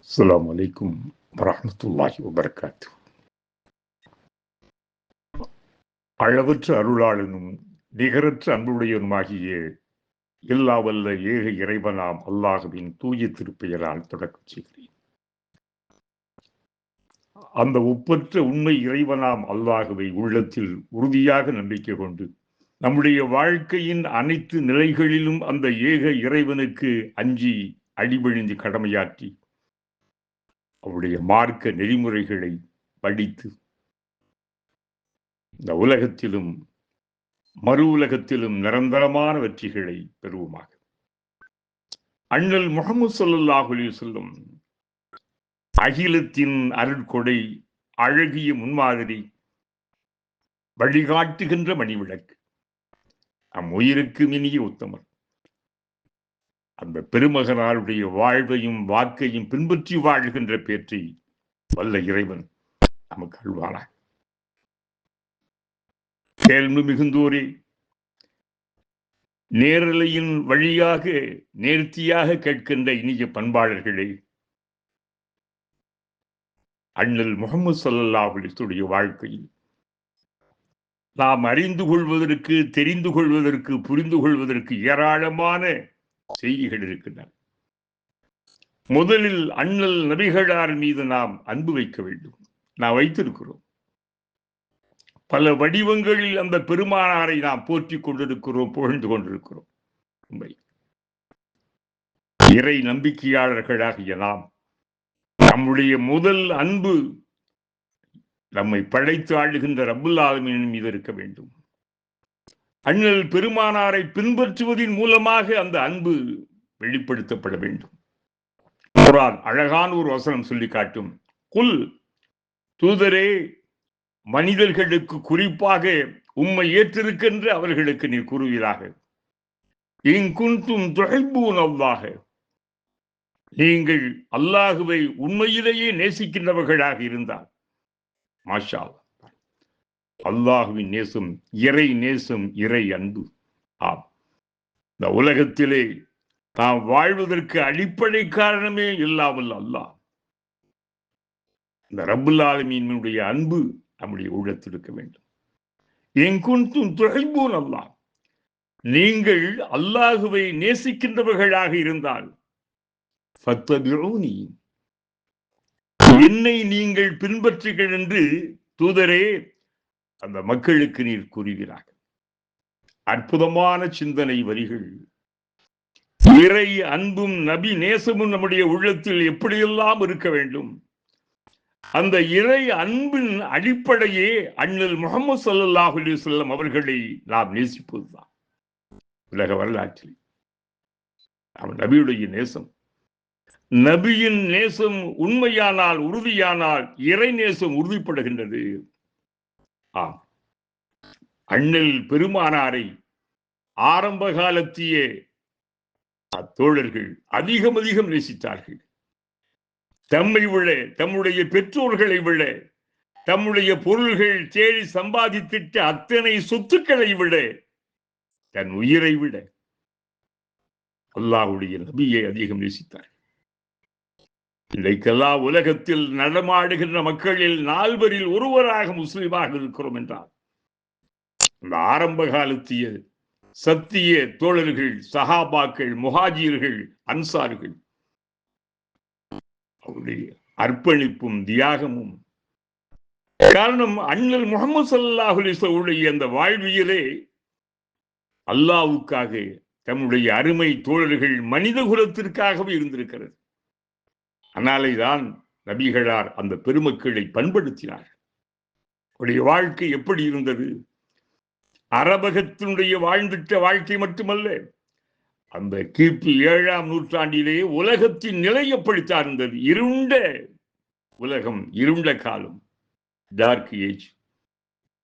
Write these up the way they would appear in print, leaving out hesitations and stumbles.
அஸ்ஸலாமு அலைக்கும் வரஹ்மத்துல்லாஹி வபரகாத்துஹு. அளவற்ற அருளாளனும் நிகரற்ற அன்புடையவனுமாகிய எல்லா வல்ல ஏக இறைவனாம் அல்லாஹுவின் தூய திருப்பெயரால் தொடக்கம் செய்கிறேன். அந்த ஒப்பற்ற உண்மை இறைவனாம் அல்லாஹுவை உள்ளத்தில் உறுதியாக நம்பிக்கை கொண்டு நம்முடைய வாழ்க்கையின் அனைத்து நிலைகளிலும் அந்த ஏக இறைவனுக்கு அஞ்சி அடிபணிந்து கடமையாற்றி அவருடைய மார்க்க நெறிமுறைகளை படித்து இந்த உலகத்திலும் மறு உலகத்திலும் நிரந்தரமான வெற்றிகளை பெறுவோமாக. அண்ணல் முஹம்மது ஸல்லல்லாஹு அலைஹி வஸல்லம் அகிலத்தின் அருட்கொடை, அழகிய முன்மாதிரி, வழிகாட்டுகின்ற மணிவிளக்கு, நம் உயிருக்கு இனிய உத்தமர். அந்த பெருமகனாருடைய வாழ்வையும் வாக்கையும் பின்பற்றி வாழ்கின்ற பேற்றை வல்ல இறைவன் நமக்கு அருள்வானாக. கேள்வி மிகுந்தோரே, நேரலையின் வழியாக நேர்த்தியாக கேட்கின்ற இனிய பண்பாளர்களே, அண்ணல் முஹம்மது ஸல்லல்லாஹு அலைஹி வஸல்லம் வாழ்க்கையில் நாம் அறிந்து கொள்வதற்கு, தெரிந்து கொள்வதற்கு, புரிந்து கொள்வதற்கு ஏராளமான செய்திகள் இருக்கின்றன. முதலில் அண்ணல் நபிகளார் மீது நாம் அன்பு வைக்க வேண்டும். நாம் வைத்திருக்கிறோம். பல வடிவங்களில் அந்த பெருமானாரை நாம் போற்றிக் கொண்டிருக்கிறோம், புகழ்ந்து கொண்டிருக்கிறோம். இறை நம்பிக்கையாளர்களாகிய நாம் நம்முடைய முதல் அன்பு நம்மை படைத்து ஆளுகின்ற ரப்புல் ஆலமீன் மீது இருக்க வேண்டும். அண்ணல் பெருமானாரை பின்பற்றுவதன் மூலமாக அந்த அன்பு வெளிப்படுத்தப்பட வேண்டும். குர்ஆன் அழகான ஒரு வசனம் சொல்லி காட்டும். குல், தூதரே, மனிதர்களுக்கு குறிப்பாக உம்மை ஏற்றிருக்கின்ற அவர்களுக்கு நீர் கூறுவீராக, இன் குன்தும் துஹிப்பூன அல்லாஹ், நீங்கள் அல்லாஹுவை உண்மையிலேயே நேசிக்கின்றவர்களாக இருந்தால், மாஷா அல்லாஹ், அல்லாஹுவின் நேசம், இறை நேசம், இறை அன்பு. ஆம், இந்த உலகத்திலே நாம் வாழ்வதற்கு அடிப்படை காரணமே இல்லாமல் அல்லாஹ், இந்த ரப்புல் ஆலமீனுடைய அன்பு நம்முடைய உள்ளத்தில் இருக்க வேண்டும். எங்குன்தும் துஹிப்பூன அல்லாஹ், நீங்கள் அல்லாஹுவை நேசிக்கின்றவர்களாக இருந்தால், ஃபத்தபிஊனி, என்னை நீங்கள் பின்பற்றுங்கள் என்று தூதரே அந்த மக்களுக்கு நீர் கூறுகிறார்கள். அற்புதமான சிந்தனை வரிகள். இறை அன்பும் நபி நேசமும் நம்முடைய உள்ளத்தில் எப்படியெல்லாம் இருக்க வேண்டும். அந்த இறை அன்பின் அடிப்படையே அண்ணல் முஹம்மது ஸல்லல்லாஹு அலைஹி வஸல்லம் அவர்களை நாம் நேசிப்பதுதான். உலக வரலாற்றில் நபியுடைய நேசம், நபியின் நேசம் உண்மையானால், உறுதியானால் இறை நேசம் உறுதிப்படுகின்றது. ஆம், அண்ணல் பெருமானாரை ஆரம்ப காலத்திய தோழர்கள் அதிகம் நேசித்தார்கள். தம்மை விட, தம்முடைய பெற்றோர்களை விட, தம்முடைய பொருள்கள் தேடி சம்பாதித்திட்ட அத்தனை சொத்துக்களை விட, தன் உயிரை விட அல்லாஹ்வுடைய நபியை அதிகம் நேசித்தார்கள். இன்றைக்கெல்லாம் உலகத்தில் நடமாடுகின்ற மக்களில் 4 பேரில் ஒருவராக முஸ்லிமாக இருக்கிறோம் என்றால், அந்த ஆரம்ப காலத்திய சத்திய தோழர்கள், சஹாபாக்கள், முஹாஜிர்கள், அன்சார்கள், அவருடைய அர்ப்பணிப்பும் தியாகமும் காரணம். அண்ணல் முஹம்மது ஸல்லல்லாஹு அலைஹி வஸல்லம் அந்த வாழ்வியலே அல்லாஹ்வுக்காக, தம்முடைய அருமை தோழர்கள் மனித குலத்திற்காகவே இருந்திருக்கிறது. அதனாலேதான் நபிகளார் அந்த பெருமக்களை பண்படுத்தினார். அவருடைய வாழ்க்கை எப்படி இருந்தது? அரபகத்தினுடைய வாழ்ந்திட்ட வாழ்க்கை மட்டுமல்ல, அந்த கிபி 7ஆம் நூற்றாண்டிலே உலகத்தின் நிலை எப்படித்தான் இருந்தது? இருண்ட உலகம், இருண்ட காலம், டார்க் ஏஜ்,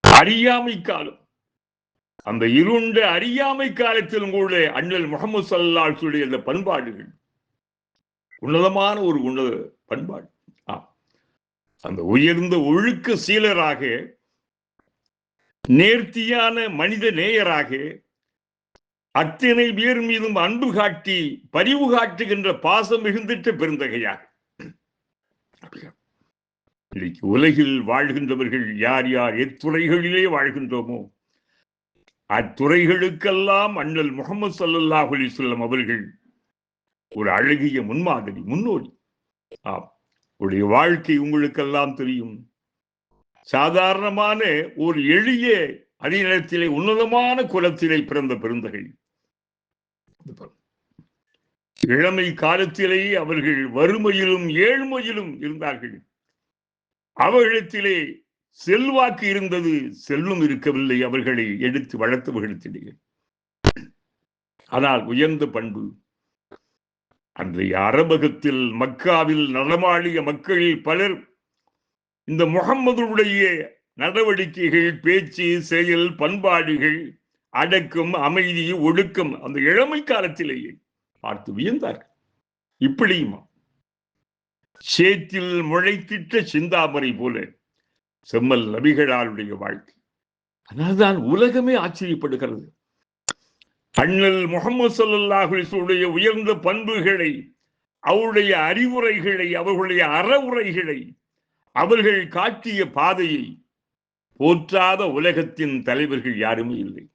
அறியாமை காலம். அந்த இருண்ட அறியாமை காலத்திலும் கூட அண்ணல் முஹம்மது ஸல்லல்லாஹு அலைஹி வஸல்லம் அந்த பண்பாடுகள் உன்னதமான ஒரு உன்னத பண்பாடு. அந்த உயர்ந்த ஒழுக்க சீலராக, நேர்த்தியான மனித நேயராக, அத்தனை பேர் மீதும் அன்பு காட்டி பரிவு காட்டுகின்ற பாசம் மிகுந்திட்ட பெருந்தகையாக இன்னைக்கு உலகில் வாழ்கின்றவர்கள் யார் யார் எத்துறைகளிலே வாழ்கின்றோமோ அத்துறைகளுக்கெல்லாம் அண்ணல் முகமது ஸல்லல்லாஹு அலைஹி வஸல்லம் அவர்கள் ஒரு அழகிய முன்மாதிரி, முன்னோடி. உடைய வாழ்க்கை உங்களுக்கெல்லாம் தெரியும். சாதாரணமான ஒரு எளிய அதே நேரத்திலே உன்னதமான குலத்திலே பிறந்த பெருந்தகை. இளமை காலத்திலேயே அவர்கள் வறுமையிலும் ஏழ்மையிலும் இருந்தார்கள். அவர்களிடத்திலே செல்வாக்கு இருந்தது, செல்வம் இருக்கவில்லை அவர்களை எடுத்து வளர்த்தவர்களிடையே. ஆனால் உயர்ந்த பண்பு. அன்றைய அரபகத்தில் மக்காவில் நடமாடிய மக்களில் பலர் இந்த முகம்மதுடைய நடவடிக்கைகள், பேச்சு, செயல், பண்பாடுகள், அடக்கம், அமைதி, ஒடுக்கம் அந்த இளமை காலத்திலேயே பார்த்து வியந்தார்கள். இப்படியுமா சேத்தில் முளைத்திட்ட சிந்தாமரை போல செம்மல் நபிகளாருடைய வாழ்க்கை. அதனால்தான் உலகமே ஆச்சரியப்படுகிறது. அண்ணல் முகமது ஸல்லல்லாஹு அலைஹி வஸல்லம் உயர்ந்த பண்புகளை, அவருடைய அறிவுரைகளை, அவர்களுடைய அறவுரைகளை, அவர்கள் காட்டிய பாதையை போற்றாத உலகத்தின் தலைவர்கள் யாருமே இல்லை.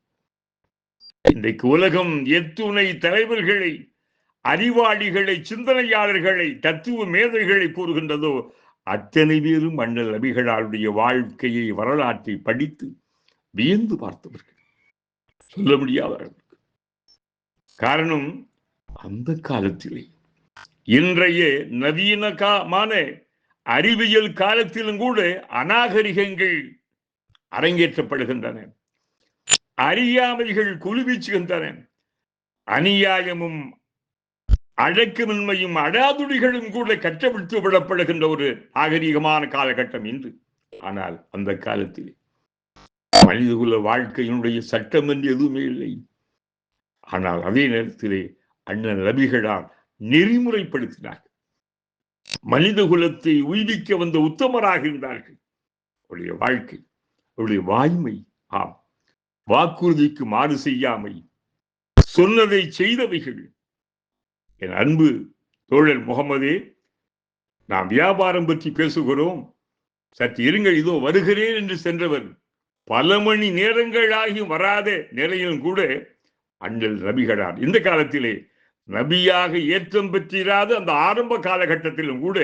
இன்றைக்கு உலகம் எத்துணை தலைவர்களை, அறிவாளிகளை, சிந்தனையாளர்களை, தத்துவ மேதைகளை கூறுகின்றதோ அத்தனை பேரும் அண்ணல் நபிகளாருடைய வாழ்க்கையை, வரலாற்றை படித்து வியந்து பார்த்தவர்கள். சொல்ல முடியாதவர்கள். காரணம், அந்த காலத்திலே இன்றைய நவீனமான அறிவியல் காலத்திலும் கூட அநாகரிகங்கள் அரங்கேற்றப்படுகின்றன, அறியாமைகள் குழுவீச்சுகின்றன, அநியாயமும் அடக்கமின்மையும் அடாதுடிகளும் கூட கட்டவிழ்த்து விடப்படுகின்ற ஒரு நாகரிகமான காலகட்டம் இன்று. ஆனால் அந்த காலத்தில் மனிதகுல வாழ்க்கையினுடைய சட்டம் என்று எதுவுமே இல்லை. ஆனால் அதே நேரத்திலே அண்ணன் நபிகளார் நெறிமுறைப்படுத்தினார்கள். மனித குலத்தை உய்விக்க வந்த உத்தமராக இருந்தார்கள். அவருடைய வாழ்க்கை, அவருடைய வாய்மை, வாக்குறுதிக்கு மாறு செய்யாமை, சொன்னதை செய்தவைகள். என் அன்பு தோழர் முகமதே, நாம் வியாபாரம் பற்றி பேசுகிறோம், சற்று இருங்கள், இதோ வருகிறேன் என்று சென்றவர் பல மணி நேரங்களாகி வராத நிலையிலும் கூட அண்ணல் நபிகளார் இந்த காலத்திலே நபியாக ஏற்றம் பெற்றிராத அந்த ஆரம்ப காலகட்டத்திலும் கூட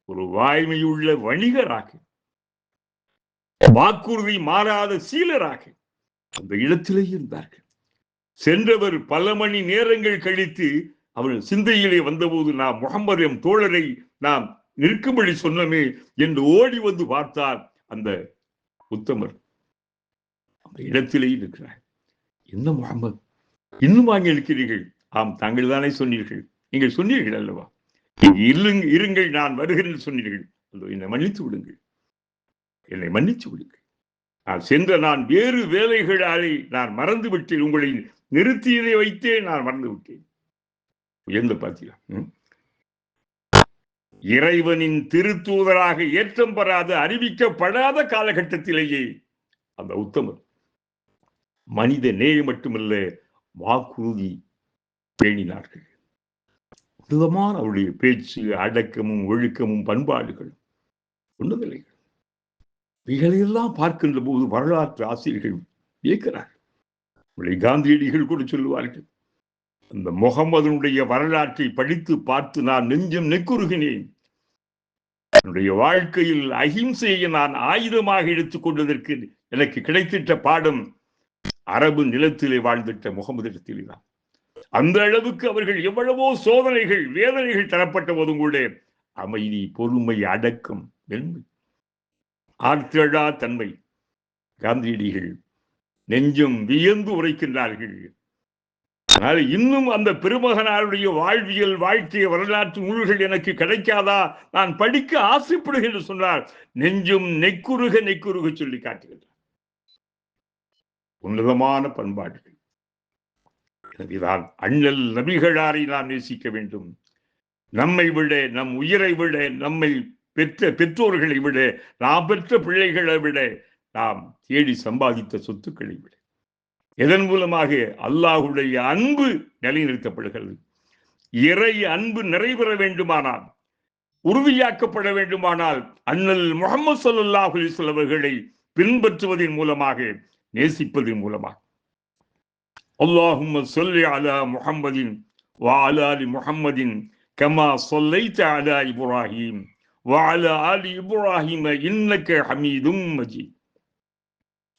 ஒரு வாய்மையுள்ள வணிகராக, வாக்குறுதி மாறாத சீலராக அந்த இடத்திலே இருந்தார்கள். சென்றவர் பல மணி நேரங்கள் கழித்து அவர் சிந்தையிலே வந்தபோது, நாம் முகமது தோழரை நாம் நிற்கும்படி சொன்னமே என்று ஓடி வந்து பார்த்தார். அந்த உத்தமர் அந்த இடத்திலே இருக்கிறார். என்ன முகமது, இன்னும் வாங்கி இருக்கிறீர்கள்? ஆம், தாங்கள் தானே சொன்னீர்கள், நீங்கள் சொன்னீர்கள் அல்லவா, இருங்கள், நான் வருகிறேன் சொன்னீர்கள். என்னை மன்னித்து விடுங்கள், என்னை மன்னித்து விடுங்கள். நான் வேறு வேலைகளாலே நான் மறந்து விட்டேன், உங்களை நிறுத்தியதை வைத்தே நான் மறந்து விட்டேன். உயர்ந்த பார்த்தீங்களா, இறைவனின் திருத்தூதராக ஏற்றம் பெறாத, அறிவிக்கப்படாத காலகட்டத்திலேயே அந்த உத்தமர் மனித நேயம் மட்டுமல்ல, வாக்குறுதி பேணினார்கள். விதமான அவருடைய பேச்சு, அடக்கமும் ஒழுக்கமும் பண்பாடுகளும் உன்னதலைகள். இவைகளெல்லாம் பார்க்கின்ற போது வரலாற்று ஆசிரியர்கள் வியக்கிறார்கள். காந்தியடிகள் கூட சொல்லுவார்கள், அந்த முகமதுனுடைய வரலாற்றை படித்து பார்த்து நான் நெஞ்சம் நெக்குருகினேன். என்னுடைய வாழ்க்கையில் அஹிம்சையை நான் ஆயுதமாக எடுத்துக் கொண்டதற்கு எனக்கு கிடைத்திட்ட பாடம் அரபு நிலத்திலே வாழ்ந்திட்ட முகமதிடத்திலே தான். அந்த அளவுக்கு அவர்கள் எவ்வளவோ சோதனைகள், வேதனைகள் தரப்பட்ட போதும் கூட அமைதி, பொறுமை, அடக்கம், வெண்மை, ஆற்றலா தன்மை. காந்தியடிகள் நெஞ்சம் வியந்து உரைக்கின்றார்கள். ஆனால் இன்னும் அந்த பெருமகனாருடைய வாழ்வியல், வாழ்க்கை, வரலாற்று நூல்கள் எனக்கு கிடைக்காதா, நான் படிக்க ஆசைப்படுகிறேன் என்று சொன்னார். நெஞ்சும் நெக்குருக நெக்குருக சொல்லி காட்டுகின்றார். உன்னதமான பண்பாடுகள். எனவேதான் அண்ணல் நபிகளாரை நாம் நேசிக்க வேண்டும். நம்மை விட, நம் உயிரை விட, நம்மை பெற்ற பெற்றோர்களை விட, நாம் பெற்ற பிள்ளைகளை விட, நாம் தேடி சம்பாதித்த சொத்துக்களை விட, இதன் மூலமாக அல்லாஹுடைய அன்பு நிலைநிறுத்தப்படுகிறது. இறை அன்பு நிறைவேற வேண்டுமானால் உறுதியாக்கப்பட வேண்டுமானால் அண்ணல் முஹம்மது ஸல்லல்லாஹு அலைஹி வஸல்லம் அவர்களை பின்பற்றுவதன் மூலமாக, நேசிப்பதன் மூலமாக. அல்லாஹும்ம ஸல்லி அலா முஹம்மதின் வ அலா ஆலி முஹம்மதின் கமா ஸல்லைத அலா இப்ராஹீம் வ அலா ஆலி இப்ராஹீம் இன்னக ஹமீதும் மஜீத்.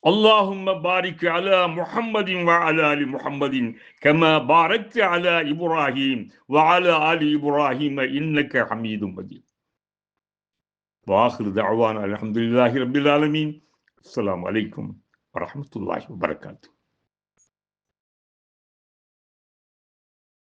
اللهم بارك على محمد وعلى آل محمد كما باركت على إبراهيم وعلى آل إبراهيم إنك حميد مجيد. وآخر دعوانا الحمد لله رب العالمين. السلام عليكم ورحمة الله وبركاته.